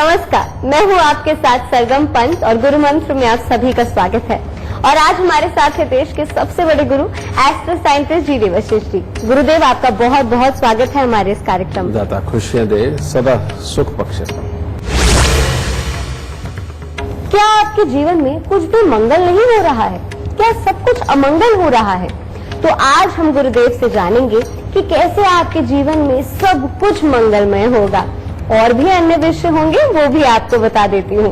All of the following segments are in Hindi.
नमस्कार, मैं हूँ आपके साथ सरगम पंत और गुरु मंत्र में आप सभी का स्वागत है। और आज हमारे साथ है देश के सबसे बड़े गुरु एस्ट्रो साइंटिस्ट जी वशिष्ठ जी। गुरुदेव, आपका बहुत बहुत स्वागत है हमारे इस कार्यक्रम में। दाता खुशियां दे, सदा सुख बख्शे। क्या आपके जीवन में कुछ भी मंगल नहीं हो रहा है? क्या सब कुछ अमंगल हो रहा है? तो आज हम गुरुदेव से जानेंगे कि कैसे आपके जीवन में सब कुछ मंगलमय होगा। और भी अन्य विषय होंगे, वो भी आपको बता देती हूँ।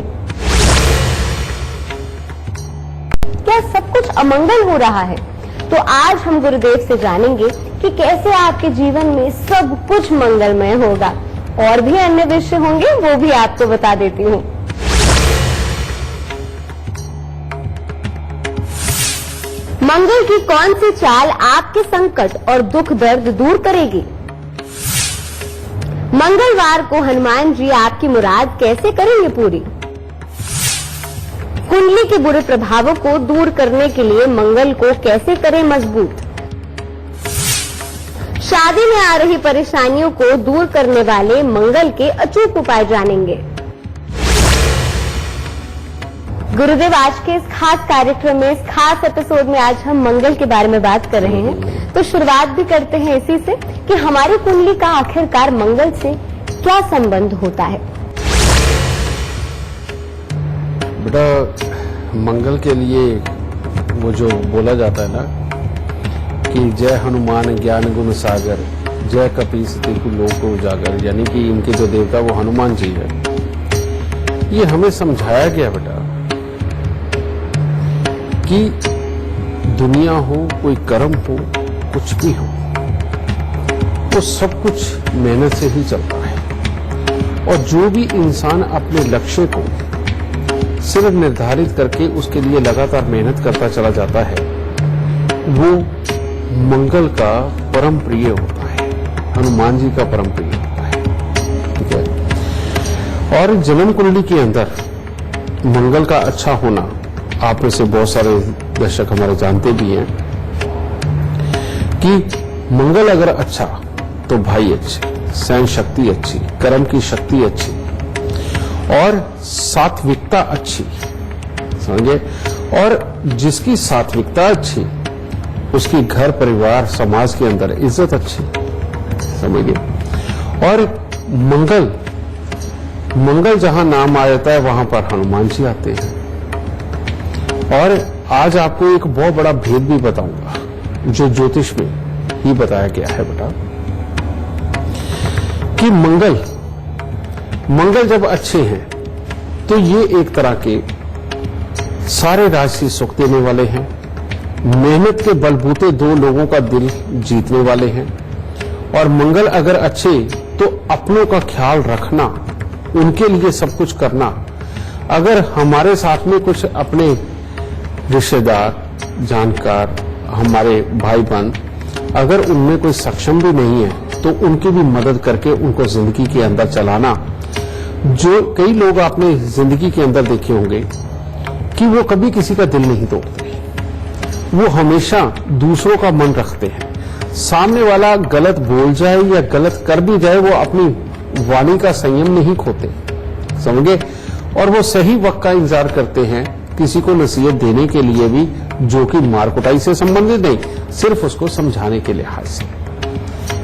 क्या सब कुछ अमंगल हो रहा है? तो आज हम गुरुदेव से जानेंगे कि कैसे आपके जीवन में सब कुछ मंगलमय होगा। और भी अन्य विषय होंगे, वो भी आपको बता देती हूँ। मंगल की कौन सी चाल आपके संकट और दुख दर्द दूर करेगी? मंगलवार को हनुमान जी आपकी मुराद कैसे करेंगे पूरी? कुंडली के बुरे प्रभावों को दूर करने के लिए मंगल को कैसे करें मजबूत? शादी में आ रही परेशानियों को दूर करने वाले मंगल के अचूक उपाय जानेंगे। गुरुदेव, आज के इस खास कार्यक्रम में, इस खास एपिसोड में आज हम मंगल के बारे में बात कर रहे हैं। तो शुरुआत भी करते हैं इसी से कि हमारी कुंडली का आखिरकार मंगल से क्या संबंध होता है। बेटा, मंगल के लिए वो जो बोला जाता है ना कि जय हनुमान ज्ञान गुण सागर, जय कपीस तिहु लोक उजागर, यानी कि इनके जो देवता वो हनुमान जी है। ये हमें समझाया गया बेटा कि दुनिया हो, कोई कर्म हो, कुछ भी हो, तो सब कुछ मेहनत से ही चलता है। और जो भी इंसान अपने लक्ष्य को सिर्फ निर्धारित करके उसके लिए लगातार मेहनत करता चला जाता है, वो मंगल का परम प्रिय होता है, हनुमान जी का परम प्रिय होता है। ठीक है। और जन्म कुंडली के अंदर मंगल का अच्छा होना, आप में से बहुत सारे दर्शक हमारे जानते भी हैं कि मंगल अगर अच्छा तो भाई अच्छे, सहन शक्ति अच्छी, कर्म की शक्ति अच्छी और सात्विकता अच्छी, समझे। और जिसकी सात्विकता अच्छी, उसकी घर परिवार समाज के अंदर इज्जत अच्छी, समझिए। और मंगल जहां नाम आ जाता है वहां पर हनुमान जी आते हैं। और आज आपको एक बहुत बड़ा भेद भी बताऊंगा जो ज्योतिष में ही बताया गया है बेटा, कि मंगल जब अच्छे हैं तो ये एक तरह के सारे राजसी सुख देने वाले हैं, मेहनत के बलबूते दो लोगों का दिल जीतने वाले हैं। और मंगल अगर अच्छे तो अपनों का ख्याल रखना, उनके लिए सब कुछ करना। अगर हमारे साथ में कुछ अपने रिश्तेदार, जानकार, हमारे भाई बहन, अगर उनमें कोई सक्षम भी नहीं है तो उनकी भी मदद करके उनको जिंदगी के अंदर चलाना। जो कई लोग आपने जिंदगी के अंदर देखे होंगे कि वो कभी किसी का दिल नहीं तोड़ते, वो हमेशा दूसरों का मन रखते हैं। सामने वाला गलत बोल जाए या गलत कर भी जाए, वो अपनी वाणी का संयम नहीं खोते, समझे। और वो सही वक्त का इंतजार करते हैं, किसी को नसीहत देने के लिए भी, जो कि मार कुटाई से संबंधित नहीं, सिर्फ उसको समझाने के लिहाज से।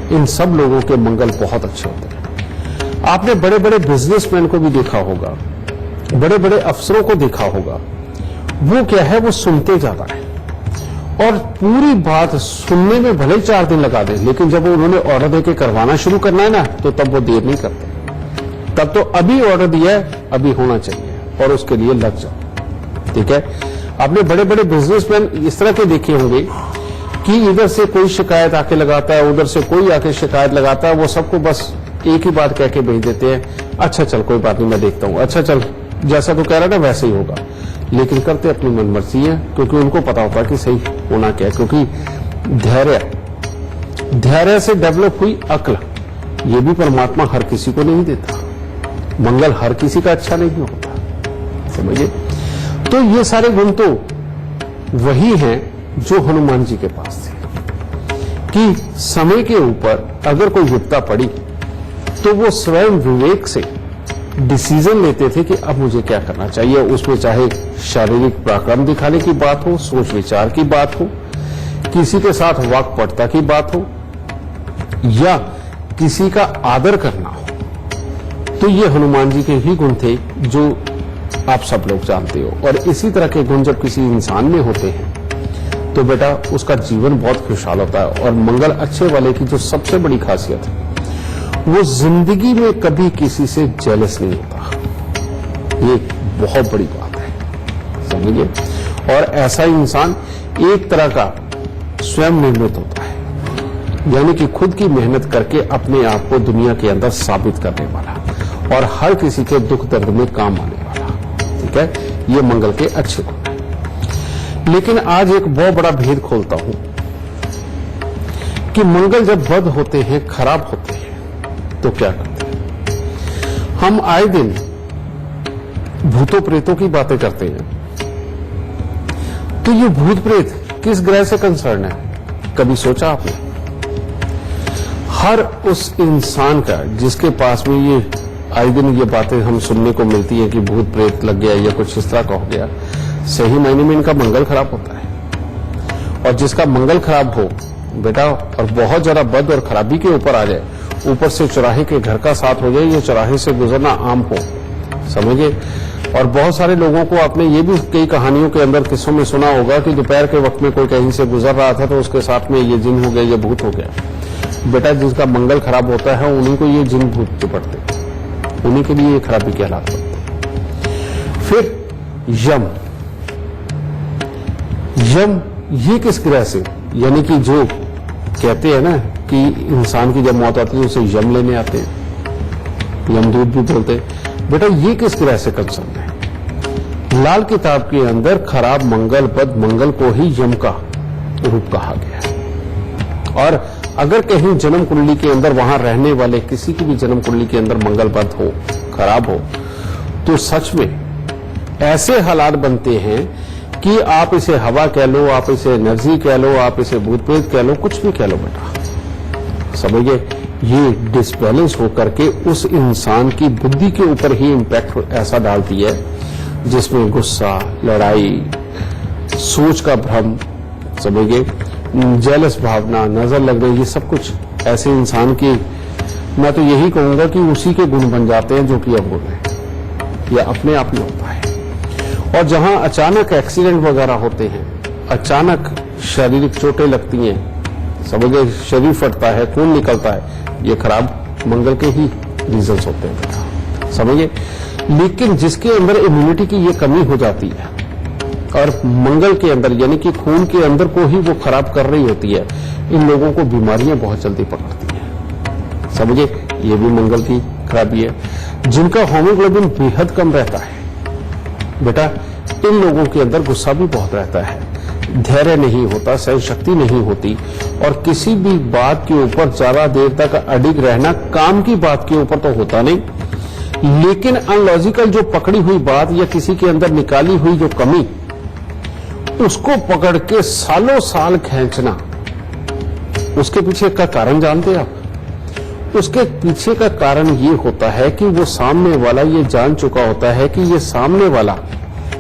इन सब लोगों के मंगल बहुत अच्छे होते हैं। आपने बड़े बड़े बिजनेसमैन को भी देखा होगा, बड़े बड़े अफसरों को देखा होगा। वो क्या है, वो सुनते ज्यादा है और पूरी बात सुनने में भले 4 दिन लगा दे, लेकिन जब उन्होंने ऑर्डर देके करवाना शुरू करना है ना, तो तब वो देर नहीं करते। तब तो अभी ऑर्डर दिया है, अभी होना चाहिए और उसके लिए लग जाओ। ठीक है। आपने बड़े बड़े बिजनेसमैन इस तरह के देखे होंगे कि इधर से कोई शिकायत आके लगाता है, उधर से कोई आके शिकायत लगाता है, वो सबको बस एक ही बात कह के भेज देते हैं, अच्छा चल कोई बात नहीं, मैं देखता हूं, अच्छा चल जैसा तो कह रहा था वैसे ही होगा। लेकिन करते अपनी मनमर्जी है, क्योंकि उनको पता होता है कि सही होना क्या है। क्योंकि धैर्य से डेवलप हुई अक्ल, ये भी परमात्मा हर किसी को नहीं देता। मंगल हर किसी का अच्छा नहीं होता, समझिए। तो ये सारे गुण तो वही हैं जो हनुमान जी के पास थे कि समय के ऊपर अगर कोई विपदा पड़ी तो वो स्वयं विवेक से डिसीजन लेते थे कि अब मुझे क्या करना चाहिए। उसमें चाहे शारीरिक पराक्रम दिखाने की बात हो, सोच विचार की बात हो, किसी के साथ वाक्पटुता की बात हो, या किसी का आदर करना हो, तो ये हनुमान जी के ही गुण थे जो आप सब लोग जानते हो। और इसी तरह के गुण जब किसी इंसान में होते हैं तो बेटा उसका जीवन बहुत खुशहाल होता है। और मंगल अच्छे वाले की जो सबसे बड़ी खासियत है, वो जिंदगी में कभी किसी से जेलस नहीं होता। ये बहुत बड़ी बात है, समझिए। और ऐसा इंसान एक तरह का स्वयं निर्मित होता है, यानी कि खुद की मेहनत करके अपने आप को दुनिया के अंदर साबित करने वाला और हर किसी के दुख दर्द में काम आने वाला। ठीक है, ये मंगल के अच्छे गुण हैं। लेकिन आज एक बहुत बड़ा भेद खोलता हूं कि मंगल जब बद होते हैं, खराब होते हैं, तो क्या करते हैं। हम आए दिन भूतों प्रेतों की बातें करते हैं, तो ये भूत प्रेत किस ग्रह से कंसर्न है, कभी सोचा आपने? हर उस इंसान का जिसके पास में ये आए दिन ये बातें हम सुनने को मिलती है कि भूत प्रेत लग गया या कुछ इस तरह का हो गया, सही मायने में इनका मंगल खराब होता है। और जिसका मंगल खराब हो बेटा, और बहुत ज्यादा बद और खराबी के ऊपर आ जाए, ऊपर से चौराहे के घर का साथ हो जाए, ये चौराहे से गुजरना आम हो, समझिए। और बहुत सारे लोगों को आपने ये भी कई कहानियों के अंदर किस्सों में सुना होगा कि दोपहर के वक्त में कोई कहीं से गुजर रहा था तो उसके साथ में ये जिन हो गया, ये भूत हो गया। बेटा जिसका मंगल खराब होता है उन्हीं को ये जिन भूत चिपटते, उन्हीं के लिए ये खराबी के हालात बनते। फिर यम, यम ये किस ग्रह से, यानी कि जो कहते हैं ना कि इंसान की जब मौत आती है उसे यम लेने आते हैं, यमदूत भी बोलते हैं। बेटा ये किस ग्रह से कंसर्न है? लाल किताब के अंदर खराब मंगल, बद मंगल को ही यम का रूप कहा गया है। और अगर कहीं जन्म कुंडली के अंदर वहां रहने वाले किसी की भी जन्म कुंडली के अंदर मंगल बद हो, खराब हो, तो सच में ऐसे हालात बनते हैं कि आप इसे हवा कह लो, आप इसे एनर्जी कह लो, आप इसे भूत प्रेत कह लो, कुछ भी कह लो बेटा, समझिए ये डिसबैलेंस होकर के उस इंसान की बुद्धि के ऊपर ही इंपैक्ट ऐसा डालती है जिसमें गुस्सा, लड़ाई, सोच का भ्रम, समझिए जेलस भावना, नजर लगना, ये सब कुछ ऐसे इंसान की, मैं तो यही कहूंगा कि उसी के गुण बन जाते हैं जो कि अवगुण है, यह अपने आप में होता है। और जहां अचानक एक्सीडेंट वगैरह होते हैं, अचानक शारीरिक चोटें लगती हैं, समझिए शरीर फटता है, खून निकलता है, ये खराब मंगल के ही रीजंस होते हैं, समझिए। लेकिन जिसके अंदर इम्यूनिटी की ये कमी हो जाती है और मंगल के अंदर यानी कि खून के अंदर को ही वो खराब कर रही होती है, इन लोगों को बीमारियां बहुत जल्दी पकड़ती हैं, समझिए ये भी मंगल की खराबी है। जिनका हीमोग्लोबिन बेहद कम रहता है बेटा, इन लोगों के अंदर गुस्सा भी बहुत रहता है, धैर्य नहीं होता, सहन शक्ति नहीं होती, और किसी भी बात के ऊपर ज्यादा देर तक अडिग रहना, काम की बात के ऊपर तो होता नहीं, लेकिन अनलॉजिकल जो पकड़ी हुई बात या किसी के अंदर निकाली हुई जो कमी, उसको पकड़ के सालों साल खींचना, उसके पीछे का कारण जानते हैं आप? उसके पीछे का कारण ये होता है कि वो सामने वाला ये जान चुका होता है कि ये सामने वाला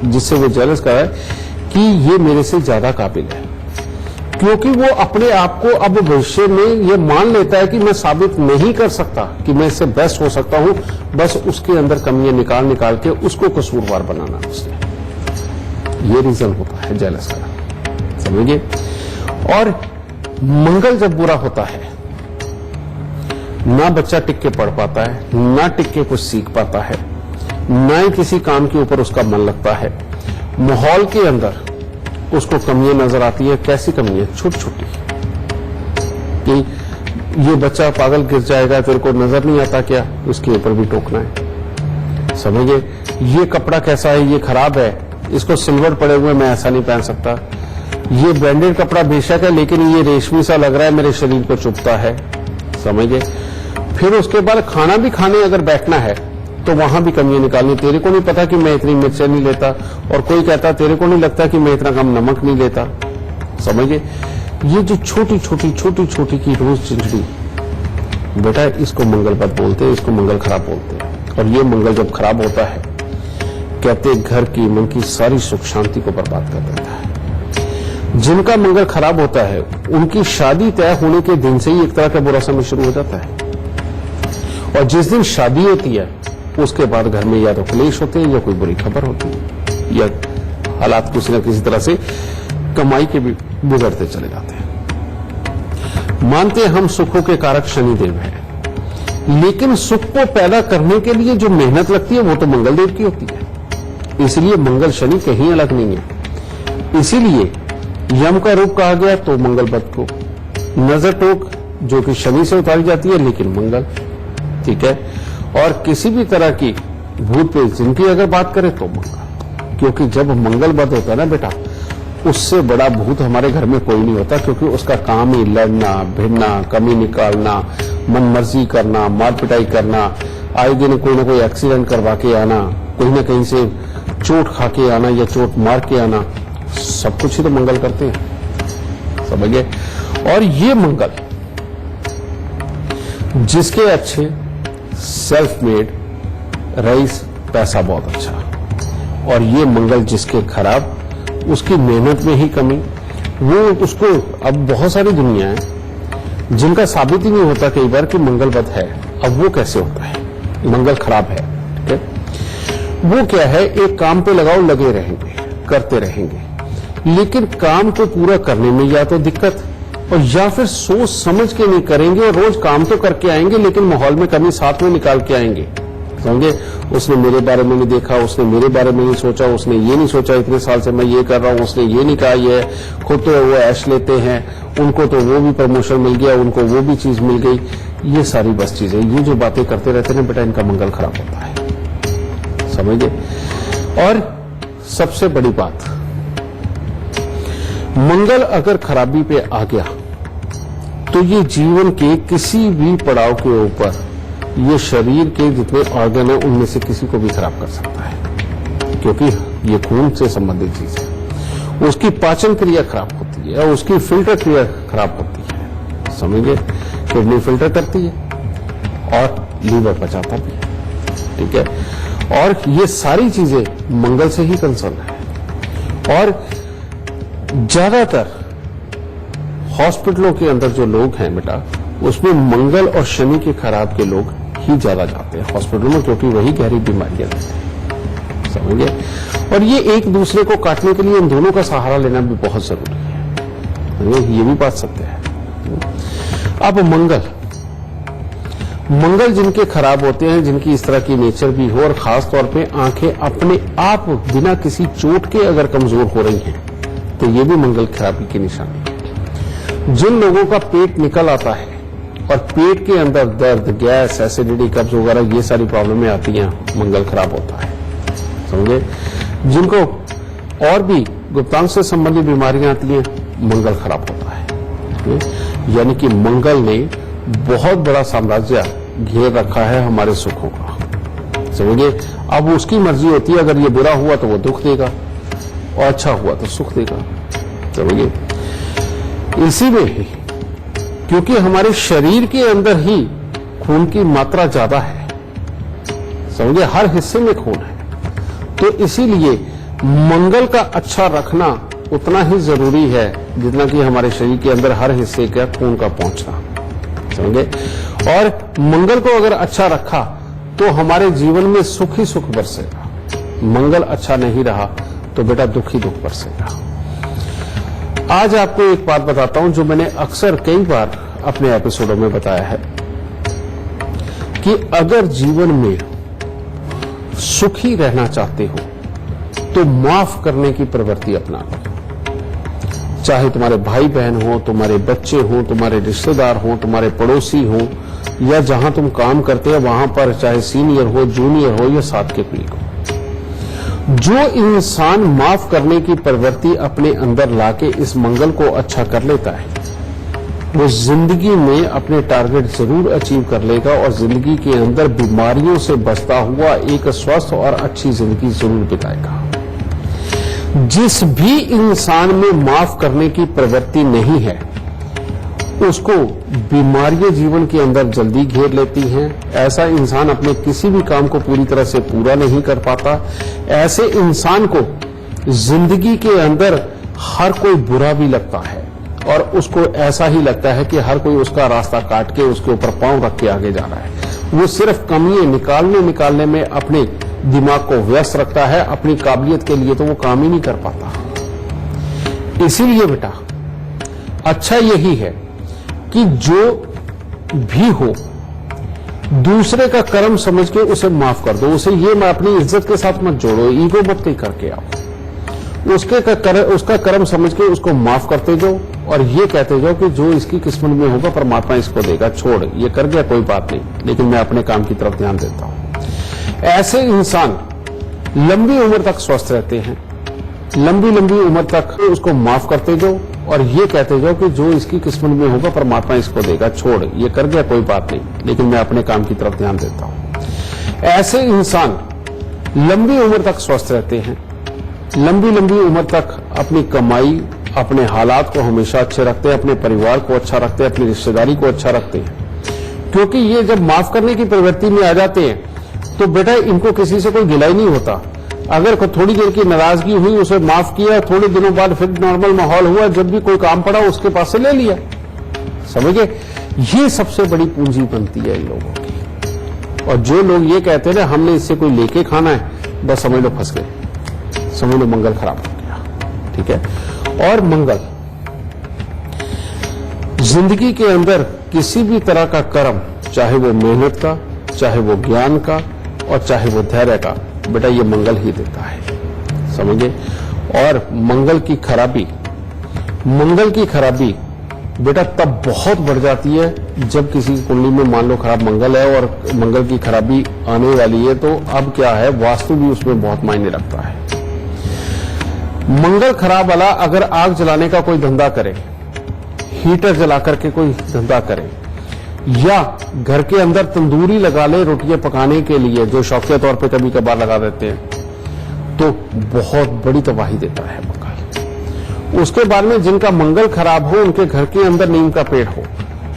जिससे वो जेलस कर रहा है कि ये मेरे से ज्यादा काबिल है, क्योंकि वो अपने आप को अब भविष्य में ये मान लेता है कि मैं साबित नहीं कर सकता कि मैं इससे बेस्ट हो सकता हूं, बस उसके अंदर कमियां निकाल निकाल के उसको कसूरवार बनाना, उसने ये रीजन होता है जेलस का, समझिए। और मंगल जब बुरा होता है, ना बच्चा टिक के पढ़ पाता है, ना टिक के कुछ सीख पाता है, ना ही किसी काम के ऊपर उसका मन लगता है, माहौल के अंदर उसको कमियां नजर आती है। कैसी कमियां? छोटी छोटी, कि ये बच्चा पागल गिर जाएगा, तेरे को नजर नहीं आता क्या, उसके ऊपर भी टोकना है, समझिए। ये कपड़ा कैसा है, ये खराब है, इसको सिल्वर पड़े हुए मैं ऐसा नहीं पहन सकता, ये ब्रांडेड कपड़ा बेशक है लेकिन ये रेशमी सा लग रहा है, मेरे शरीर को चुभता है, समझिए। फिर उसके बाद खाना भी खाने अगर बैठना है तो वहां भी कमियां निकालनी। तेरे को नहीं पता कि मैं इतनी मिर्चें नहीं लेता, और कोई कहता तेरे को नहीं लगता कि मैं इतना कम नमक नहीं लेता, समझिए। ये जो छोटी छोटी की रोज चिंचड़ी बेटा, इसको मंगल बद बोलते हैं, इसको मंगल खराब बोलते हैं। और ये मंगल जब खराब होता है, कहते घर की, मन की सारी सुख शांति को बर्बाद कर देता है। जिनका मंगल खराब होता है उनकी शादी तय होने के दिन से ही एक तरह का बुरा समय शुरू हो जाता है, और जिस दिन शादी होती है उसके बाद घर में या तो क्लेश होते हैं या कोई बुरी खबर होती है, या हालात किसी न किसी तरह से कमाई के भी बिगड़ते चले जाते हैं। मानते हम सुखों के कारक शनिदेव हैं, लेकिन सुख को पैदा करने के लिए जो मेहनत लगती है वो तो मंगल देव की होती है। इसलिए मंगल शनि कहीं अलग नहीं है। इसीलिए यम का रूप कहा गया तो मंगल बद को, नजर टोक जो कि शनि से उतारी जाती है लेकिन मंगल, ठीक है। और किसी भी तरह की भूत प्रेत जिनकी अगर बात करें तो मंगल, क्योंकि जब मंगल बद होता है ना बेटा, उससे बड़ा भूत हमारे घर में कोई नहीं होता, क्योंकि उसका काम ही लड़ना, भिड़ना, कमी निकालना, मन मर्जी करना, मार पिटाई करना, आए दिन कोई ना कोई एक्सीडेंट करवा के आना, कहीं ना कहीं से चोट खा के आना या चोट मार के आना, सब कुछ ही तो मंगल करते हैं, समझिए। और ये मंगल जिसके अच्छे, सेल्फ मेड, रईस, पैसा बहुत अच्छा, और ये मंगल जिसके खराब, उसकी मेहनत में ही कमी, वो उसको, अब बहुत सारी दुनिया है जिनका साबित ही नहीं होता कई बार कि मंगल बद है। अब वो कैसे होता है, मंगल खराब है, ठीक है। वो क्या है, एक काम पे लगाओ, लगे रहेंगे, करते रहेंगे, लेकिन काम को पूरा करने में या तो दिक्कत, और या फिर सोच समझ के नहीं करेंगे, और रोज काम तो करके आएंगे लेकिन माहौल में कमी साथ में निकाल के आएंगे, समझे। उसने मेरे बारे में नहीं देखा, उसने मेरे बारे में नहीं सोचा, उसने ये नहीं सोचा इतने साल से मैं ये कर रहा हूं, उसने ये नहीं कहा, ये खुद तो वो ऐश लेते हैं, उनको तो वो भी प्रमोशन मिल गया, उनको वो भी चीज मिल गई, ये सारी बस चीजें, ये जो बातें करते रहते हैं बेटा, इनका मंगल खराब होता है, समझिए। और सबसे बड़ी बात, मंगल अगर खराबी पे आ गया तो ये जीवन के किसी भी पड़ाव के ऊपर ये शरीर के जितने ऑर्गन है उनमें से किसी को भी खराब कर सकता है, क्योंकि ये खून से संबंधित चीज है। उसकी पाचन क्रिया खराब होती है, उसकी फिल्टर क्रिया खराब होती है, समझिए। किडनी फिल्टर करती है और लीवर पचाता भी है, ठीक है। और ये सारी चीजें मंगल से ही कंसर्न है। और ज्यादातर हॉस्पिटलों के अंदर जो लोग हैं बेटा, उसमें मंगल और शनि के खराब के लोग ही ज्यादा जाते हैं हॉस्पिटल में, क्योंकि वही गहरी बीमारियां रहती हैं, समझिए। और ये एक दूसरे को काटने के लिए इन दोनों का सहारा लेना भी बहुत जरूरी है, ये भी बात सत्य है। अब मंगल जिनके खराब होते हैं, जिनकी इस तरह की नेचर भी हो, और खास तौर पे आंखें अपने आप बिना किसी चोट के अगर कमजोर हो रही हैं, तो ये भी मंगल खराबी की निशानी है। जिन लोगों का पेट निकल आता है और पेट के अंदर दर्द, गैस, एसिडिटी, कब्ज वगैरह ये सारी प्रॉब्लमें आती हैं, मंगल खराब होता है, समझे। जिनको और भी गुप्तांग से संबंधित बीमारियां आती हैं, मंगल खराब होता है। यानी कि मंगल ने बहुत बड़ा साम्राज्य घेर रखा है हमारे सुखों का, समझिए। अब उसकी मर्जी होती है, अगर ये बुरा हुआ तो वो दुख देगा और अच्छा हुआ तो सुख देगा, समझिए। इसी में ही क्योंकि हमारे शरीर के अंदर ही खून की मात्रा ज्यादा है, समझिए, हर हिस्से में खून है, तो इसीलिए मंगल का अच्छा रखना उतना ही जरूरी है जितना कि हमारे शरीर के अंदर हर हिस्से का खून का पहुंचना, समझे। और मंगल को अगर अच्छा रखा तो हमारे जीवन में सुख ही सुख बरसेगा। मंगल अच्छा नहीं रहा तो बेटा दुख ही दुख बरसेगा। आज आपको एक बात बताता हूं जो मैंने अक्सर कई बार अपने एपिसोडों में बताया है कि अगर जीवन में सुखी रहना चाहते हो तो माफ करने की प्रवृत्ति अपना लो। चाहे तुम्हारे भाई बहन हो, तुम्हारे बच्चे हो, तुम्हारे रिश्तेदार हो, तुम्हारे पड़ोसी हो, या जहां तुम काम करते हो वहां पर चाहे सीनियर हो, जूनियर हो या साथ के कुलीग हो, जो इंसान माफ करने की प्रवृत्ति अपने अंदर लाके इस मंगल को अच्छा कर लेता है, वो जिंदगी में अपने टारगेट जरूर अचीव कर लेगा और जिंदगी के अंदर बीमारियों से बचता हुआ एक स्वस्थ और अच्छी जिंदगी जरूर बिताएगा। जिस भी इंसान में माफ करने की प्रवृत्ति नहीं है उसको बीमारियां जीवन के अंदर जल्दी घेर लेती हैं। ऐसा इंसान अपने किसी भी काम को पूरी तरह से पूरा नहीं कर पाता। ऐसे इंसान को जिंदगी के अंदर हर कोई बुरा भी लगता है और उसको ऐसा ही लगता है कि हर कोई उसका रास्ता काट के उसके ऊपर पांव रख के आगे जा रहा है। वो सिर्फ कमियां निकालने में अपने दिमाग को व्यस्त रखता है। अपनी काबिलियत के लिए तो वो काम ही नहीं कर पाता। इसीलिए बेटा अच्छा यही है कि जो भी हो दूसरे का कर्म समझ के उसे माफ कर दो। उसे ये मैं अपनी इज्जत के साथ मत जोड़ो, ईगो मत कहीं करके आओ। उसका कर्म समझ के उसको माफ करते जाओ और ये कहते जाओ कि जो इसकी किस्मत में होगा परमात्मा इसको देगा। छोड़, ये कर गया कोई बात नहीं, लेकिन मैं अपने काम की तरफ ध्यान देता हूं। ऐसे इंसान लंबी उम्र तक स्वस्थ रहते हैं। लंबी उम्र तक उसको माफ करते जाओ और ये कहते जाओ कि जो इसकी किस्मत में होगा परमात्मा इसको देगा। छोड़, ये कर गया कोई बात नहीं, लेकिन मैं अपने काम की तरफ ध्यान देता हूं। ऐसे इंसान लंबी उम्र तक स्वस्थ रहते हैं। लंबी उम्र तक अपनी कमाई, अपने हालात को हमेशा अच्छे रखते हैं, अपने परिवार को अच्छा रखते हैं, अपनी रिश्तेदारी को अच्छा रखते हैं। क्योंकि ये जब माफ करने की प्रवृत्ति में आ जाते हैं तो बेटा इनको किसी से कोई गिला ही नहीं होता। अगर थोड़ी देर की नाराजगी हुई, उसे माफ किया, थोड़े दिनों बाद फिर नॉर्मल माहौल हुआ, जब भी कोई काम पड़ा उसके पास से ले लिया। समझे? ये सबसे बड़ी पूंजी बनती है इन लोगों की। और जो लोग ये कहते हैं ना हमने इससे कोई लेके खाना है, बस समझ लो फंस गए, समझ लो मंगल खराब हो गया। ठीक है? और मंगल जिंदगी के अंदर किसी भी तरह का कर्म, चाहे वो मेहनत का, चाहे वो ज्ञान का और चाहे वो धैर्य का, बेटा ये मंगल ही देता है। समझे? और मंगल की खराबी बेटा तब बहुत बढ़ जाती है जब किसी की कुंडली में मान लो खराब मंगल है और मंगल की खराबी आने वाली है, तो अब क्या है, वास्तु भी उसमें बहुत मायने रखता है। मंगल खराब वाला अगर आग जलाने का कोई धंधा करे, हीटर जला करके कोई धंधा करे, या घर के अंदर तंदूरी लगा ले रोटियां पकाने के लिए, जो शौकिया तौर पे कभी कभार लगा देते हैं, तो बहुत बड़ी तबाही देता है मंगल। उसके बाद में जिनका मंगल खराब हो, उनके घर के अंदर नीम का पेड़ हो,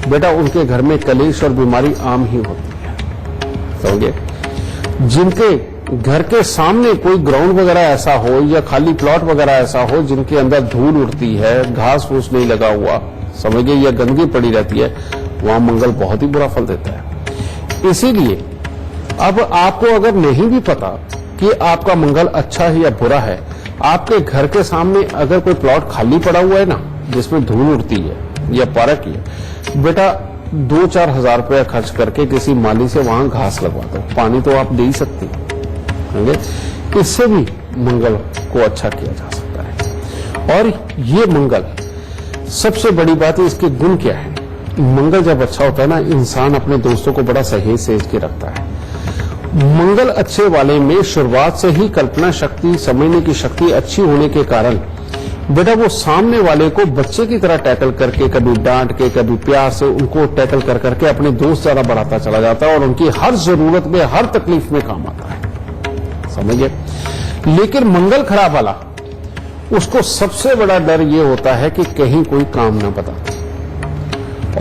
बेटा उनके घर में कलेश और बीमारी आम ही होती है। समझे? जिनके घर के सामने कोई ग्राउंड वगैरह ऐसा हो या खाली प्लॉट वगैरह ऐसा हो जिनके अंदर धूल उड़ती है, घास फूस नहीं लगा हुआ, समझिए, या गंदगी पड़ी रहती है, वहां मंगल बहुत ही बुरा फल देता है। इसीलिए अब आपको अगर नहीं भी पता कि आपका मंगल अच्छा है या बुरा है, आपके घर के सामने अगर कोई प्लॉट खाली पड़ा हुआ है ना, जिसमें धूल उड़ती है या पार्क है, बेटा 2-4 हजार रुपया खर्च करके किसी माली से वहां घास लगवा दो। पानी तो आप दे ही सकते हैं, इससे भी मंगल को अच्छा किया जा सकता है। और ये मंगल सबसे बड़ी बात है, इसके गुण क्या है। मंगल जब अच्छा होता है ना, इंसान अपने दोस्तों को बड़ा सहेज के रखता है। मंगल अच्छे वाले में शुरुआत से ही कल्पना शक्ति, समझने की शक्ति अच्छी होने के कारण बेटा वो सामने वाले को बच्चे की तरह टैकल करके, कभी डांट के, कभी प्यार से उनको टैकल कर करके अपने दोस्त ज्यादा बढ़ाता चला जाता है और उनकी हर जरूरत में, हर तकलीफ में काम आता है। समझिए? लेकिन मंगल खराब वाला, उसको सबसे बड़ा डर ये होता है कि कहीं कोई काम ना बता दे।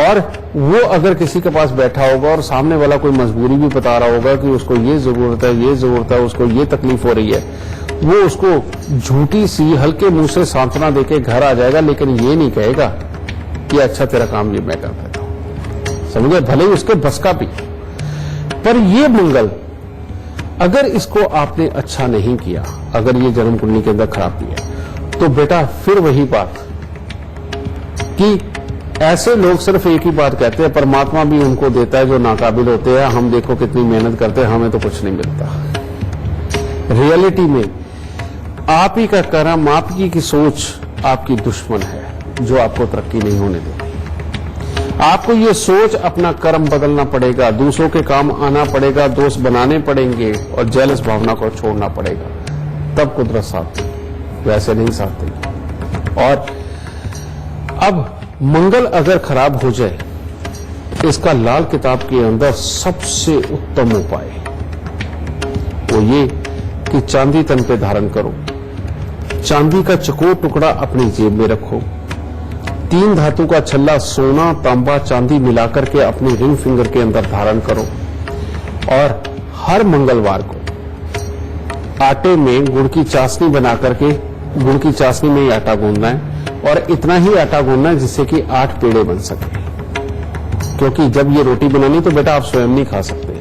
और वो अगर किसी के पास बैठा होगा और सामने वाला कोई मजबूरी भी बता रहा होगा कि उसको ये जरूरत है, उसको ये तकलीफ हो रही है, वो उसको झूठी सी हल्के मुंह से सांत्वना देके घर आ जाएगा, लेकिन ये नहीं कहेगा कि अच्छा तेरा काम ये मैं कर देता हूं। समझे? भले ही उसके बस का भी। पर ये मंगल अगर इसको आपने अच्छा नहीं किया, अगर ये जन्म कुंडली के अंदर खराब किया, तो बेटा फिर वही बात कि ऐसे लोग सिर्फ एक ही बात कहते हैं, परमात्मा भी उनको देता है जो नाकाबिल होते हैं, हम देखो कितनी मेहनत करते हैं, हमें तो कुछ नहीं मिलता। रियलिटी में आप ही का कर्म, आप ही की सोच आपकी दुश्मन है जो आपको तरक्की नहीं होने देती। आपको ये सोच अपना कर्म बदलना पड़ेगा, दूसरों के काम आना पड़ेगा, दोस्त बनाने पड़ेंगे और जेलस भावना को छोड़ना पड़ेगा, तब कुदरत साथ देगी, वैसे नहीं साथ देगी। और अब मंगल अगर खराब हो जाए, इसका लाल किताब के अंदर सबसे उत्तम उपाय वो ये कि चांदी तन पे धारण करो, चांदी का चकोर टुकड़ा अपनी जेब में रखो, 3 धातु का छल्ला सोना, तांबा, चांदी मिलाकर के अपने रिंग फिंगर के अंदर धारण करो और हर मंगलवार को आटे में गुड़ की चाशनी बना करके गुड़ की चाशनी में ही आटा गूंदना है और इतना ही आटा गूंदना है जिससे कि 8 पेड़े बन सके। क्योंकि जब ये रोटी बनानी तो बेटा आप स्वयं नहीं खा सकते,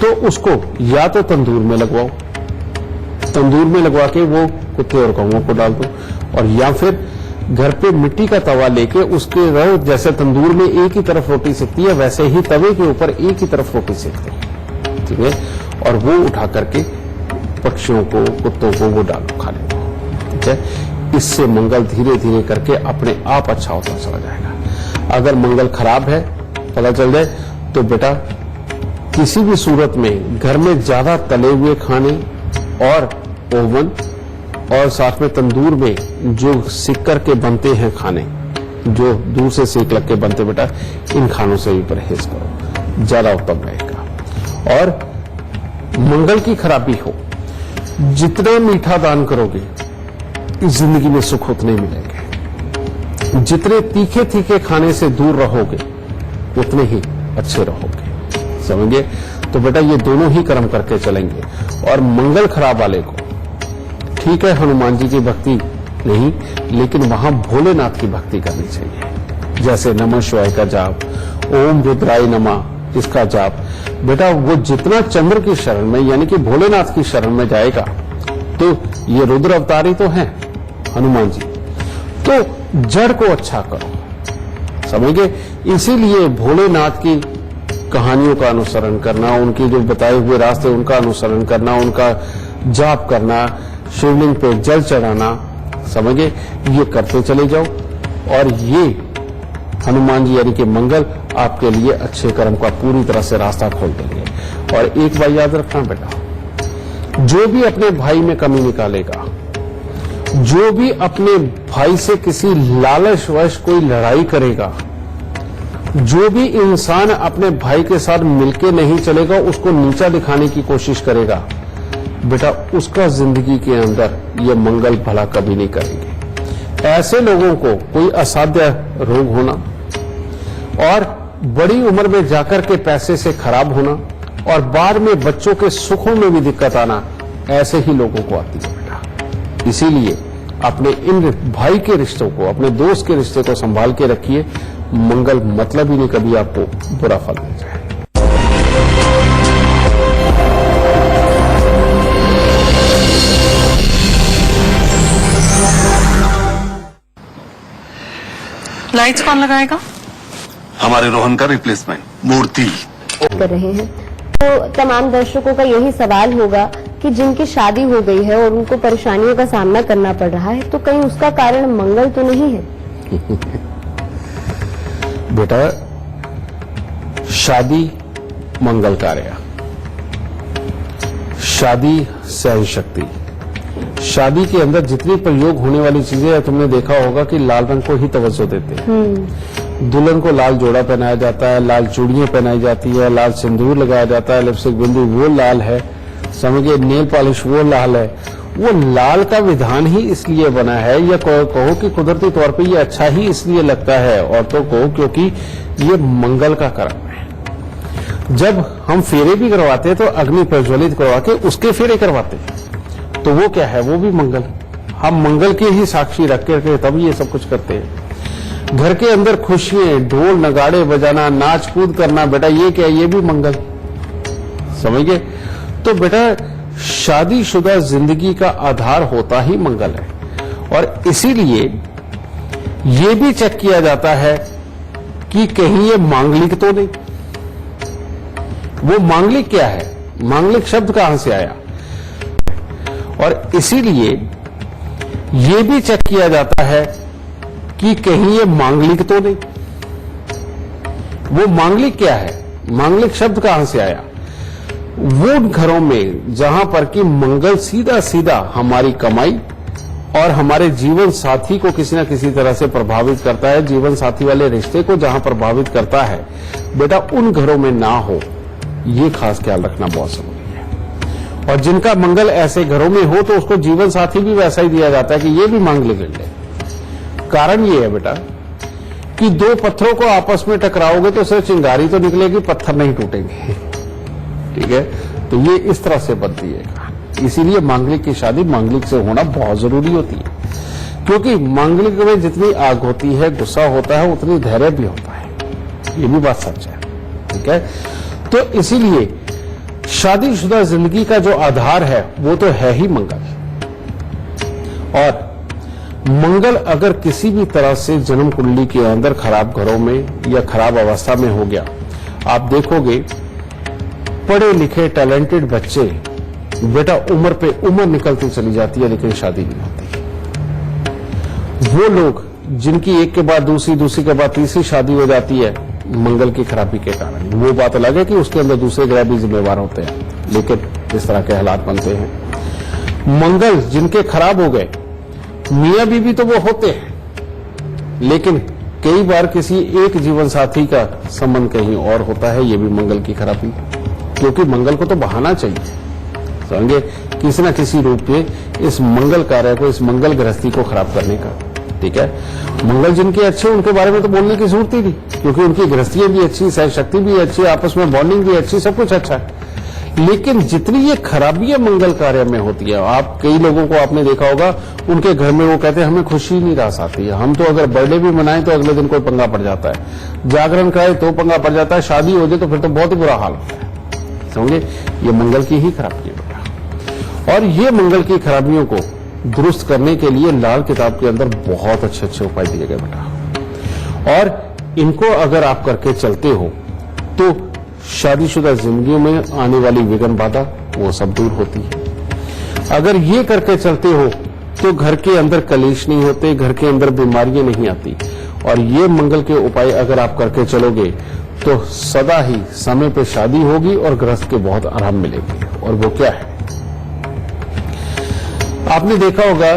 तो उसको या तो तंदूर में लगवाओ, तंदूर में लगवा के वो कुत्ते और कौओं को डाल दो, और या फिर घर पे मिट्टी का तवा लेके उसके रहो, जैसे तंदूर में एक ही तरफ रोटी सेकती है वैसे ही तवे के ऊपर एक ही तरफ रोटी सेकते हैं, ठीक है, और वो उठा करके पक्षियों को, कुत्तों को वो डालो खाने को, ठीक है। इससे मंगल धीरे धीरे करके अपने आप अच्छा होता चला जाएगा। अगर मंगल खराब है पता चल जाए तो बेटा किसी भी सूरत में घर में ज्यादा तले हुए खाने और ओवन और साथ में तंदूर में जो सिक करके बनते हैं खाने, जो दूर से सेक लग के बनते, बेटा इन खानों से भी परहेज करो, ज्यादा उत्तम रहेगा। और मंगल की खराबी हो, जितना मीठा दान करोगे जिंदगी में सुख उतने मिलेंगे, जितने तीखे तीखे खाने से दूर रहोगे उतने ही अच्छे रहोगे, समझिए। तो बेटा ये दोनों ही कर्म करके चलेंगे। और मंगल खराब वाले को ठीक है हनुमान जी की भक्ति नहीं, लेकिन वहां भोलेनाथ की भक्ति करनी चाहिए, जैसे नमः शिवाय का जाप, ओम रुद्राय नमः इसका जाप। बेटा वो जितना चंद्र की शरण में यानी कि भोलेनाथ की शरण में जाएगा, तो ये रुद्र अवतारी तो हैं हनुमान जी, तो जड़ को अच्छा करो, समझिए। इसीलिए भोलेनाथ की कहानियों का अनुसरण करना, उनके जो बताए हुए रास्ते उनका अनुसरण करना, उनका जाप करना, शिवलिंग पे जल चढ़ाना, समझिए, ये करते चले जाओ और ये हनुमान जी यानी कि मंगल आपके लिए अच्छे कर्म का पूरी तरह से रास्ता खोल देंगे। और एक बात याद रखना बेटा, जो भी अपने भाई में कमी निकालेगा, जो भी अपने भाई से किसी लालचवश कोई लड़ाई करेगा, जो भी इंसान अपने भाई के साथ मिलके नहीं चलेगा, उसको नीचा दिखाने की कोशिश करेगा, बेटा उसका जिंदगी के अंदर ये मंगल भला कभी नहीं करेंगे। ऐसे लोगों को कोई असाध्य रोग होना और बड़ी उम्र में जाकर के पैसे से खराब होना और बाद में बच्चों के सुखों में भी दिक्कत आना, ऐसे ही लोगों को आती है बेटा। इसीलिए अपने इन भाई के रिश्तों को, अपने दोस्त के रिश्ते को संभाल के रखिए, मंगल मतलब ही नहीं कभी आपको बुरा फल मिल जाए। लाइट्स कौन लगाएगा? हमारे रोहन का रिप्लेसमेंट मूर्ति कर रहे हैं। तो तमाम दर्शकों का यही सवाल होगा कि जिनकी शादी हो गई है और उनको परेशानियों का सामना करना पड़ रहा है, तो कहीं उसका कारण मंगल तो नहीं है? बेटा शादी मंगल कार्य, शादी सहन शक्ति, शादी के अंदर जितनी प्रयोग होने वाली चीजें है, तुमने देखा होगा कि लाल रंग को ही तवज्जो देते हैं। दुल्हन को लाल जोड़ा पहनाया जाता है, लाल चूड़ियां पहनाई जाती है, लाल सिंदूर लगाया जाता है, लिपस्टिक बिंदी वो लाल है, समझिए, नेल पॉलिश वो लाल है। वो लाल का विधान ही इसलिए बना है, या कहो कि कुदरती तौर पे ये अच्छा ही इसलिए लगता है औरतों को, क्योंकि ये मंगल का कर्म है। जब हम फेरे भी करवाते हैं तो अग्नि प्रज्वलित करवा के उसके फेरे करवाते हैं, तो वो क्या है, वो भी मंगल। हम मंगल के ही साक्षी रख के तब ये सब कुछ करते हैं। घर के अंदर खुशियां, ढोल नगाड़े बजाना, नाच कूद करना, बेटा ये क्या, ये भी मंगल, समझिए। तो बेटा शादीशुदा जिंदगी का आधार होता ही मंगल है, और इसीलिए ये भी चेक किया जाता है कि कहीं ये मांगलिक तो नहीं। वो मांगलिक क्या है, मांगलिक शब्द कहां से आया, और इसीलिए ये भी चेक किया जाता है कि कहीं ये मांगलिक तो नहीं। वो मांगलिक क्या है, मांगलिक शब्द कहां से आया, वो घरों में जहां पर कि मंगल सीधा सीधा हमारी कमाई और हमारे जीवन साथी को किसी न किसी तरह से प्रभावित करता है, जीवन साथी वाले रिश्ते को जहां प्रभावित करता है, बेटा उन घरों में ना हो, ये खास ख्याल रखना बहुत जरूरी है। और जिनका मंगल ऐसे घरों में हो तो उसको जीवन साथी भी वैसा ही दिया जाता है कि ये भी मांगलिक है। कारण ये है बेटा कि दो पत्थरों को आपस में टकराओगे तो सिर्फ चिंगारी तो निकलेगी, पत्थर नहीं टूटेंगे। ठीक है, तो ये इस तरह से बनती है। इसीलिए मांगलिक की शादी मांगलिक से होना बहुत जरूरी होती है, क्योंकि मांगलिक में जितनी आग होती है, गुस्सा होता है, उतनी धैर्य भी होता है। ये भी बात सच है। ठीक है, तो इसीलिए शादीशुदा जिंदगी का जो आधार है वो तो है ही मंगल। और मंगल अगर किसी भी तरह से जन्म कुंडली के अंदर खराब घरों में या खराब अवस्था में हो गया, आप देखोगे पढ़े लिखे टैलेंटेड बच्चे बेटा उम्र पे उम्र निकलती चली जाती है, लेकिन शादी नहीं होती। वो लोग जिनकी एक के बाद दूसरी, दूसरी के बाद तीसरी शादी हो जाती है मंगल की खराबी के कारण। वो बात अलग है कि उसके अंदर दूसरे ग्रह भी जिम्मेवार होते हैं, लेकिन इस तरह के हालात बनते हैं। मंगल जिनके खराब हो गए, मियां बीवी तो वो होते हैं, लेकिन कई बार किसी एक जीवन साथी का संबंध कहीं और होता है। ये भी मंगल की खराबी, क्योंकि मंगल को तो बहाना चाहिए, समझे, किसी न किसी रूप में इस मंगल कार्य को, इस मंगल गृहस्थी को खराब करने का। ठीक है, मंगल जिनके अच्छे, उनके बारे में तो बोलने की जरूरत ही नहीं, क्योंकि उनकी गृहस्थियां भी अच्छी, सहन शक्ति भी अच्छी, आपस में बॉन्डिंग भी अच्छी, सब कुछ अच्छा है। लेकिन जितनी ये खराबियां मंगल कार्य में होती है, आप कई लोगों को आपने देखा होगा, उनके घर में वो कहते हैं हमें खुशी नहीं रास आती है, हम तो अगर बर्थडे भी मनाएं तो अगले दिन कोई पंगा पड़ जाता है, जागरण कराए तो पंगा पड़ जाता है, शादी हो जाए तो फिर तो बहुत ही बुरा हाल होता है। समझे, ये मंगल की ही खराबी है बेटा। और ये मंगल की खराबियों को दुरुस्त करने के लिए लाल किताब के अंदर बहुत अच्छे अच्छे उपाय दिए गए बेटा, और इनको अगर आप करके चलते हो तो शादीशुदा जिंदगी में आने वाली विघ्न बाधा वो सब दूर होती है। अगर ये करके चलते हो तो घर के अंदर कलेश नहीं होते, घर के अंदर बीमारियां नहीं आती। और ये मंगल के उपाय अगर आप करके चलोगे तो सदा ही समय पे शादी होगी और गृहस्थ के बहुत आराम मिलेगी। और वो क्या है, आपने देखा होगा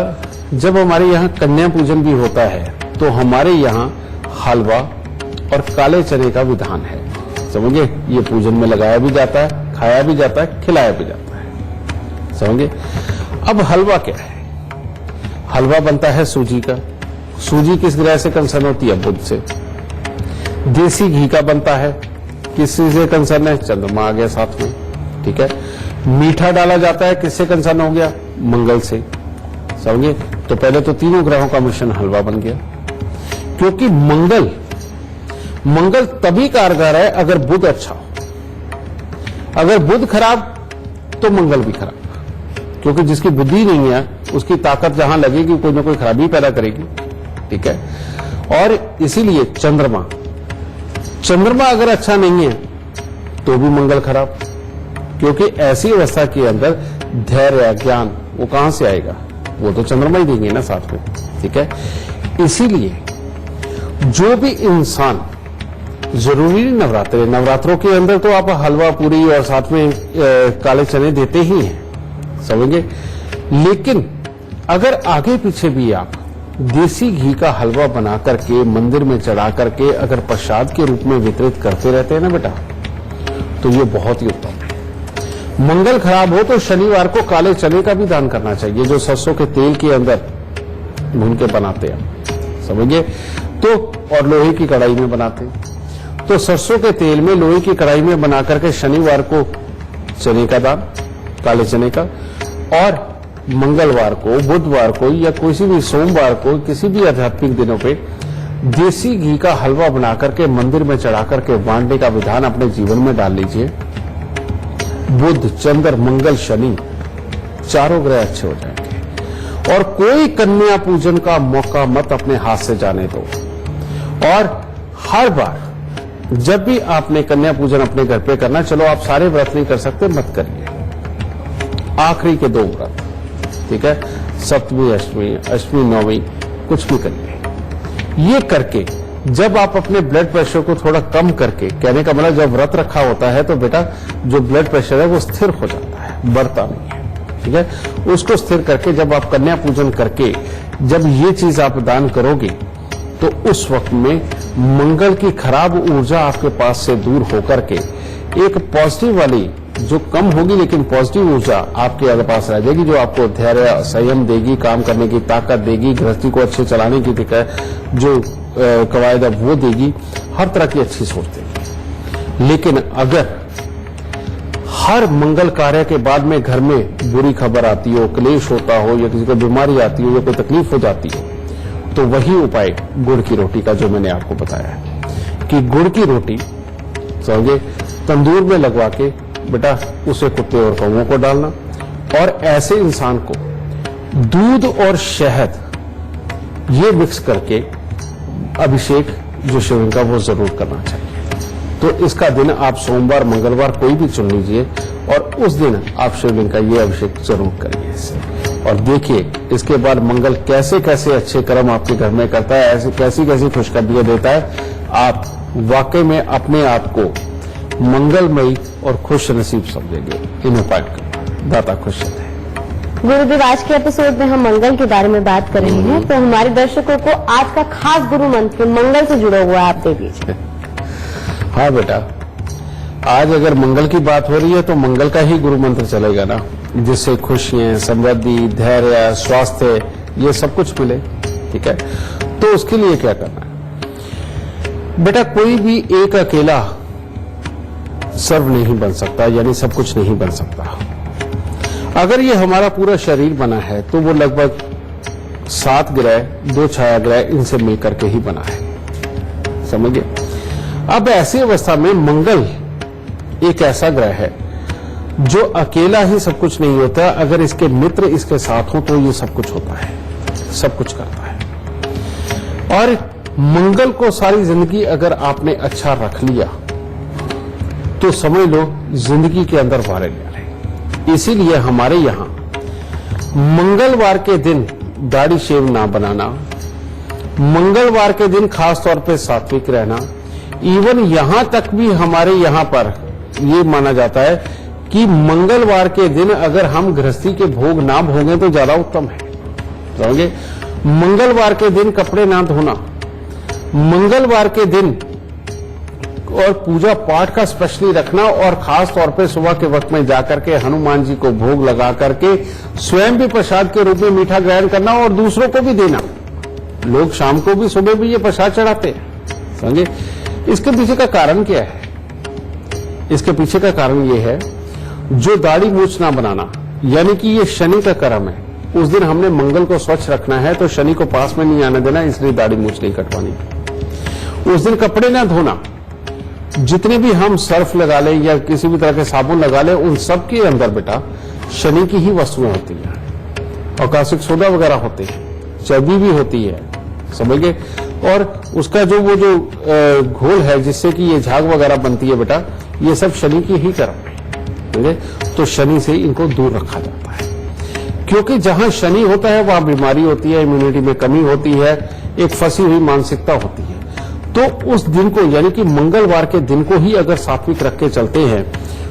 जब हमारे यहाँ कन्या पूजन भी होता है तो हमारे यहाँ हलवा और काले चने का विधान है। समझे, ये पूजन में लगाया भी जाता है, खाया भी जाता है, खिलाया भी जाता है। समझे, अब हलवा क्या है, हलवा बनता है सूजी का। सूजी किस ग्रह से कंसर्न होती है, बुध से। देसी घी का बनता है, किससे से कंसर्न है, चंद्रमा आ गया साथ में। ठीक है, मीठा डाला जाता है, किससे कंसर्न हो गया, मंगल से। समझे, तो पहले तो तीनों ग्रहों का मिश्रण हलवा बन गया, क्योंकि मंगल तभी कारगर है अगर बुध अच्छा हो। अगर बुध खराब तो मंगल भी खराब, क्योंकि जिसकी बुद्धि नहीं है उसकी ताकत जहां लगेगी कोई ना कोई खराबी पैदा करेगी। ठीक है, और इसीलिए चंद्रमा अगर अच्छा नहीं है तो भी मंगल खराब, क्योंकि ऐसी अवस्था के अंदर धैर्य ज्ञान वो कहां से आएगा, वो तो चंद्रमा ही देंगे ना साथ में। ठीक है, इसीलिए जो भी इंसान, जरूरी नवरात्रों के अंदर तो आप हलवा पूरी और साथ में काले चने देते ही हैं, समझेंगे, लेकिन अगर आगे पीछे भी आप देसी घी का हलवा बना करके मंदिर में चढ़ा करके अगर प्रसाद के रूप में वितरित करते रहते हैं ना बेटा, तो ये बहुत ही उत्तम है। मंगल खराब हो तो शनिवार को काले चने का भी दान करना चाहिए, जो सरसों के तेल के अंदर भून के बनाते हैं, समझिए, तो और लोहे की कढ़ाई में बनाते हैं। तो सरसों के तेल में लोहे की कढ़ाई में बना करके शनिवार को चने का दान, काले चने का, और मंगलवार को, बुधवार को या किसी भी सोमवार को, किसी भी आध्यात्मिक दिनों पे देसी घी का हलवा बना करके मंदिर में चढ़ा करके बांटने का विधान अपने जीवन में डाल लीजिए। बुध, चंद्र, मंगल, शनि, चारों ग्रह अच्छे हो जाएंगे। और कोई कन्या पूजन का मौका मत अपने हाथ से जाने दो। और हर बार जब भी आपने कन्या पूजन अपने घर पे करना, चलो आप सारे व्रत नहीं कर सकते, मत करिए, आखिरी के 2 व्रत, ठीक है, सप्तमी, अष्टमी, नौवीं, कुछ भी करिए। ये करके जब आप अपने ब्लड प्रेशर को थोड़ा कम करके, कहने का मतलब जब व्रत रखा होता है तो बेटा जो ब्लड प्रेशर है वो स्थिर हो जाता है, बढ़ता नहीं है, ठीक है, उसको स्थिर करके जब आप कन्या पूजन करके जब ये चीज आप दान करोगे तो उस वक्त में मंगल की खराब ऊर्जा आपके पास से दूर होकर के एक पॉजिटिव वाली, जो कम होगी लेकिन पॉजिटिव ऊर्जा आपके पास रह जाएगी, जो आपको धैर्य, संयम देगी, काम करने की ताकत देगी, गृहस्थी को अच्छे चलाने की जो कवायद है वो देगी, हर तरह की अच्छी सोच देगी। लेकिन अगर हर मंगल कार्य के बाद में घर में बुरी खबर आती हो, क्लेश होता हो, या किसी को बीमारी आती हो, या कोई तकलीफ हो जाती हो, तो वही उपाय गुड़ की रोटी का जो मैंने आपको बताया है कि गुड़ की रोटी समझे तंदूर में लगवा के बेटा उसे कुत्ते और कौवों को डालना, और ऐसे इंसान को दूध और शहद ये मिक्स करके अभिषेक जो शिवलिंग का वो जरूर करना चाहिए। तो इसका दिन आप सोमवार मंगलवार कोई भी चुन लीजिए और उस दिन आप शिवलिंग का ये अभिषेक जरूर करिए इससे, और देखिए इसके बाद मंगल कैसे कैसे अच्छे कर्म आपके घर में करता है, ऐसी कैसी कैसी खुशखबरियां देता है। आप वाकई में अपने आप को मंगलमयी और खुश नसीब समझेंगे। इन उपाय का दाता खुश रहे। गुरुदेव, आज के एपिसोड में हम मंगल के बारे में बात कर रहे हैं, तो हमारे दर्शकों को आज का खास गुरु मंत्र मंगल से जुड़ा हुआ आप दे दीजिए। हाँ बेटा, आज अगर मंगल की बात हो रही है तो मंगल का ही गुरु मंत्र चलेगा ना, जिससे खुशियां, समृद्धि, धैर्य, स्वास्थ्य ये सब कुछ मिले। ठीक है, तो उसके लिए क्या करना है बेटा? कोई भी एक अकेला सर्व नहीं बन सकता, यानी सब कुछ नहीं बन सकता। अगर ये हमारा पूरा शरीर बना है तो वो लगभग 7 ग्रह, 2 छाया ग्रह इनसे मिलकर के ही बना है, समझिए। अब ऐसी अवस्था में मंगल एक ऐसा ग्रह है जो अकेला ही सब कुछ नहीं होता, अगर इसके मित्र इसके साथ हो तो ये सब कुछ होता है, सब कुछ करता है। और मंगल को सारी जिंदगी अगर आपने अच्छा रख लिया तो समझ लो जिंदगी के अंदर वारे ले रहे। इसीलिए हमारे यहां मंगलवार के दिन दाढ़ी शेव ना बनाना, मंगलवार के दिन खास तौर पे सात्विक रहना, इवन यहां तक भी हमारे यहां पर ये माना जाता है कि मंगलवार के दिन अगर हम गृहस्थी के भोग ना भोगें तो ज्यादा उत्तम है। समझे? मंगलवार के दिन कपड़े ना धोना, मंगलवार के दिन और पूजा पाठ का स्पेशली रखना, और खास तौर पे सुबह के वक्त में जाकर के हनुमान जी को भोग लगा करके स्वयं भी प्रसाद के रूप में मीठा ग्रहण करना और दूसरों को भी देना। लोग शाम को भी सुबह भी ये प्रसाद चढ़ाते हैं। समझे? इसके पीछे का कारण क्या है? इसके पीछे का कारण ये है, जो दाढ़ी मूछ ना बनाना, यानी कि ये शनि का कर्म है। उस दिन हमने मंगल को स्वच्छ रखना है, तो शनि को पास में नहीं आने देना, इसलिए दाढ़ी मूछ नहीं कटवानी। उस दिन कपड़े ना धोना, जितने भी हम सर्फ लगा लें या किसी भी तरह के साबुन लगा लें, उन सब के अंदर बेटा शनि की ही वस्तुएं होती हैं, आकाशिक सोडा वगैरह होते हैं, चर्बी भी होती है, समझ गए। और उसका जो वो जो घोल है जिससे कि ये झाग वगैरह बनती है बेटा, ये सब शनि की ही कर्म है। तो शनि से इनको दूर रखा जाता है, क्योंकि जहां शनि होता है वहां बीमारी होती है, इम्यूनिटी में कमी होती है, एक फंसी हुई मानसिकता होती है। तो उस दिन को, यानी कि मंगलवार के दिन को ही अगर सात्विक रख के चलते हैं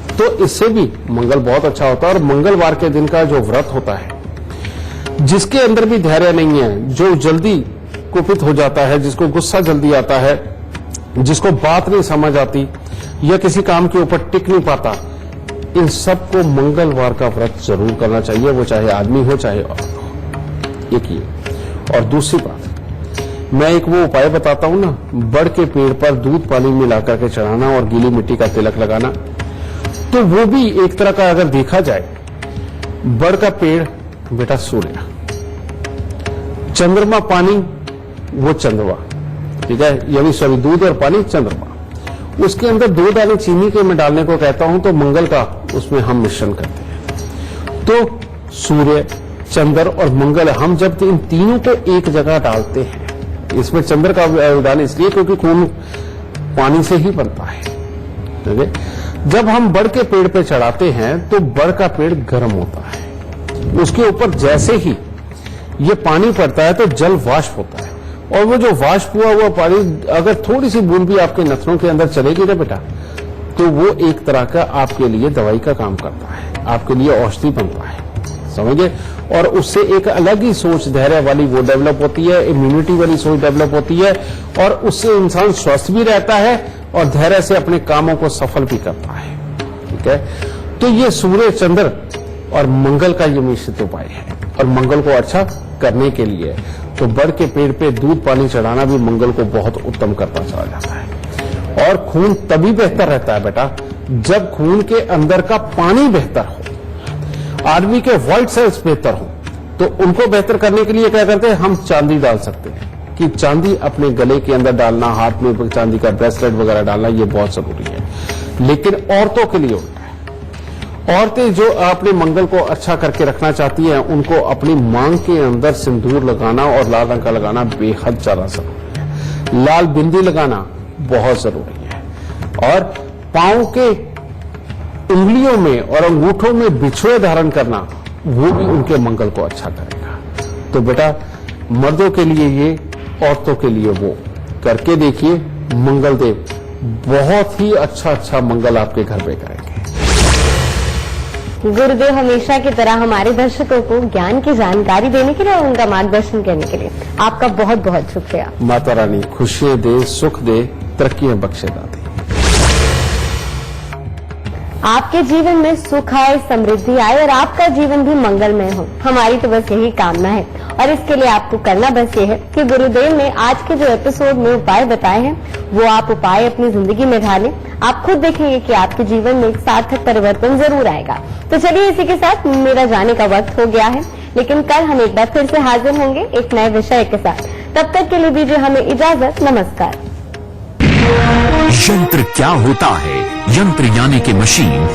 तो इससे भी मंगल बहुत अच्छा होता है। और मंगलवार के दिन का जो व्रत होता है, जिसके अंदर भी धैर्य नहीं है, जो जल्दी कुपित हो जाता है, जिसको गुस्सा जल्दी आता है, जिसको बात नहीं समझ आती या किसी काम के ऊपर टिक नहीं पाता, इन सबको मंगलवार का व्रत जरूर करना चाहिए, वो चाहे आदमी हो चाहे औरत हो। एक ये। और दूसरी बात, मैं एक वो उपाय बताता हूं ना, बड़ के पेड़ पर दूध पानी मिला करके चढ़ाना और गीली मिट्टी का तिलक लगाना, तो वो भी एक तरह का अगर देखा जाए, बड़ का पेड़ बेटा सूर्य, चंद्रमा पानी वो चंद्रमा, ठीक है, यानी सॉरी दूध और पानी चंद्रमा, उसके अंदर 2 दाने चीनी के मैं डालने को कहता हूं, तो मंगल का उसमें हम मिश्रण करते हैं। तो सूर्य, चंद्र और मंगल, हम जब इन तीनों को एक जगह डालते हैं, इसमें चंद्र का दान इसलिए क्योंकि खून पानी से ही बनता है, ठीक है। जब हम बड़ के पेड़ पे चढ़ाते हैं तो बड़ का पेड़ गर्म होता है, उसके ऊपर जैसे ही ये पानी पड़ता है तो जल वाष्प होता है, और वो जो वाष्प हुआ पानी अगर थोड़ी सी बूंद भी आपके नथनों के अंदर चलेगी ना बेटा, तो वो एक तरह का आपके लिए दवाई का काम करता है, आपके लिए औषधि बनता है, समझे। और उससे एक अलग ही सोच, धैर्य वाली वो डेवलप होती है, इम्यूनिटी वाली सोच डेवलप होती है, और उससे इंसान स्वस्थ भी रहता है और धैर्य से अपने कामों को सफल भी करता है, ठीक है। तो ये सूर्य, चंद्र और मंगल का ये मिश्रित उपाय है, और मंगल को अच्छा करने के लिए तो बड़ के पेड़ पे दूध पानी चढ़ाना भी मंगल को बहुत उत्तम करता चला जाता है। और खून तभी बेहतर रहता है बेटा जब खून के अंदर का पानी बेहतर हो, आदमी के व्हाइट सेल्स बेहतर हो। तो उनको बेहतर करने के लिए क्या करते हैं, हम चांदी डाल सकते हैं कि चांदी अपने गले के अंदर डालना, हाथ में चांदी का ब्रेसलेट वगैरह डालना, ये बहुत जरूरी है। लेकिन औरतों के लिए होता है, औरतें जो अपने मंगल को अच्छा करके रखना चाहती हैं उनको अपनी मांग के अंदर सिंदूर लगाना और लाल रंग का लगाना बेहद ज्यादा जरूरी है। लाल बिंदी लगाना बहुत जरूरी है। और पांव के उंगलियों में और अंगूठों में बिछुए धारण करना वो भी उनके मंगल को अच्छा करेगा। तो बेटा मर्दों के लिए ये, औरतों के लिए वो करके देखिए, मंगल देव बहुत ही अच्छा मंगल आपके घर पे करेंगे। गुरुदेव हमेशा की तरह हमारे दर्शकों को ज्ञान की जानकारी देने के लिए और उनका मार्गदर्शन करने के लिए आपका बहुत बहुत शुक्रिया। माता रानी खुशियां दे, सुख दे, तरक्कियां बख्शे दादी। आपके जीवन में सुख आए, समृद्धि आए और आपका जीवन भी मंगलमय हो, हमारी तो बस यही कामना है। और इसके लिए आपको करना बस ये है कि गुरुदेव ने आज के जो एपिसोड में उपाय बताए हैं वो आप उपाय अपनी जिंदगी में ढालें। आप खुद देखेंगे कि आपके जीवन में एक सार्थक परिवर्तन जरूर आएगा। तो चलिए इसी के साथ मेरा जाने का वक्त हो गया है, लेकिन कल हम एक बार फिर से हाजिर होंगे एक नए विषय के साथ। तब तक के लिए दीजिए हमें इजाजत। नमस्कार। यंत्र क्या होता है? यंत्र यानी कि मशीन